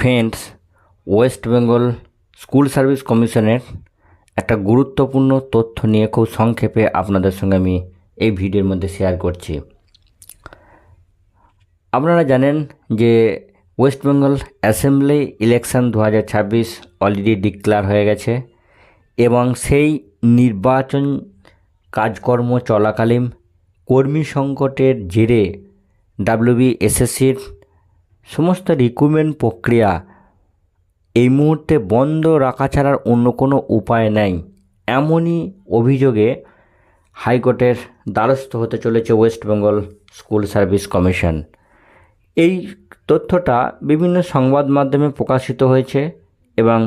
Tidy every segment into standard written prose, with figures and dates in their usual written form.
Friends, West Bengal school service কমিশনের একটা গুরুত্বপূর্ণ তথ্য নিয়ে খুব সংক্ষেপে আপনাদের সঙ্গে আমি এই ভিডিওর মধ্যে শেয়ার করছি। আপনারা জানেন যে West Bengal assembly election 2026 already declare হয়ে গেছে এবং সেই নির্বাচন কাজকর্ম চলাকালীন কর্মী সংকটের জেরে WBSSCর সমস্ত রিক্রুটমেন্ট প্রক্রিয়া এই মুহূর্তে বন্ধ রাখা ছাড়ার অন্য কোনো উপায় নেই, এমনই অভিযোগে হাইকোর্টের দ্বারস্থ হতে চলেছে West Bengal school service commission. এই তথ্যটা বিভিন্ন সংবাদ মাধ্যমে প্রকাশিত হয়েছে এবং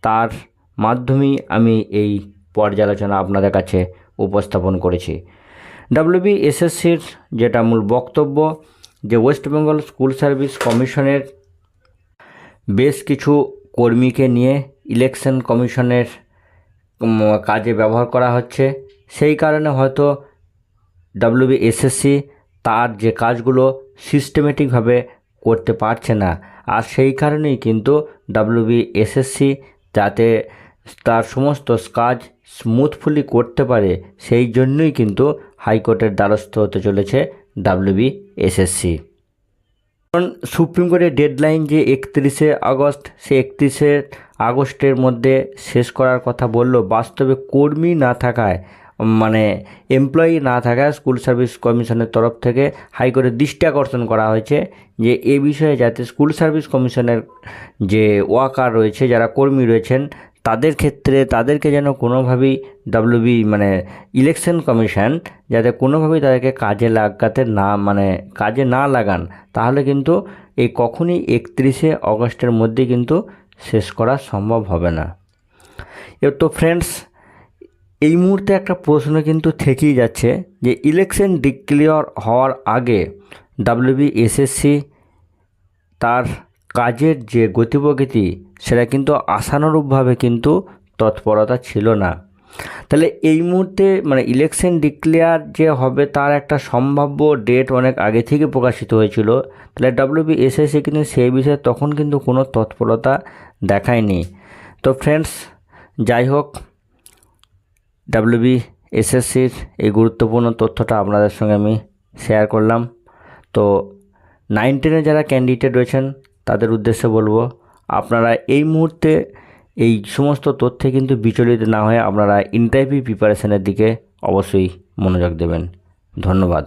তার মাধ্যমেই আমি এই পর্যালোচনা আপনাদের কাছে উপস্থাপন করেছি। WBSSCর যেটা মূল বক্তব্য যে ওয়েস্ট বেঙ্গল স্কুল সার্ভিস কমিশনের বেশ কিছু কর্মীকে নিয়ে ইলেকশন কমিশনের কাজে ব্যবহার করা হচ্ছে, সেই কারণে হয়তো WBSSC তার যে কাজগুলো সিস্টেমেটিকভাবে করতে পারছে না, আর সেই কারণেই কিন্তু WBSSC যাতে তার সমস্ত কাজ স্মুথফুলি করতে পারে সেই জন্যই কিন্তু হাইকোর্টের দ্বারস্থ হতে চলেছে WBSSC। কারণ সুপ্রিম কোর্টের ডেডলাইন যে 31শে আগস্ট, সেই 31শে আগস্টের মধ্যে শেষ করার কথা বললো, বাস্তবে কর্মী না থাকায় মানে এমপ্লয়ি না থাকায় স্কুল সার্ভিস কমিশনের তরফ থেকে হাইকোর্টের দৃষ্টি আকর্ষণ করা হয়েছে যে এ বিষয়ে যাতে স্কুল সার্ভিস কমিশনের যে ওয়ার্কার রয়েছে, যারা কর্মী রয়েছেন, তাদের ক্ষেত্রে তাদেরকে যেন কোনোভাবেই ইলেকশন কমিশন যাতে কোনোভাবেই তাদেরকে কাজে লাগাতে না কাজে না লাগান, তাহলে কিন্তু এই কখনই 31শে আগস্টের মধ্যে কিন্তু শেষ করা সম্ভব হবে না। তো ফ্রেন্ডস, এই মুহূর্তে একটা প্রশ্ন কিন্তু থেকেই যাচ্ছে যে ইলেকশন ডিক্লেয়ার হওয়ার আগে WBSSC তার কাজের যে গতিপ্রকৃতি সেটা কিন্তু আশানুরূপভাবে কিন্তু তৎপরতা ছিল না। তাহলে এই মুহূর্তে ইলেকশন ডিক্লেয়ার যে হবে তার একটা সম্ভাব্য ডেট অনেক আগে থেকে প্রকাশিত হয়েছিল, তাহলে WBSSC কিন্তু সেই বিষয়ে তখন কিন্তু কোনো তৎপরতা দেখায়নি। তো ফ্রেন্ডস, যাই হোক, WBSSCর এই গুরুত্বপূর্ণ তথ্যটা আপনাদের সঙ্গে আমি শেয়ার করলাম। তো 9-10 যারা ক্যান্ডিডেট রয়েছেন তাদের উদ্দেশ্যে বলবো, আপনারা এই মুহূর্তে এই সমস্ত তথ্যে কিন্তু বিচলিত না হয়ে আপনারা ইন্টারভিউ প্রিপারেশনের দিকে অবশ্যই মনোযোগ দেবেন। ধন্যবাদ।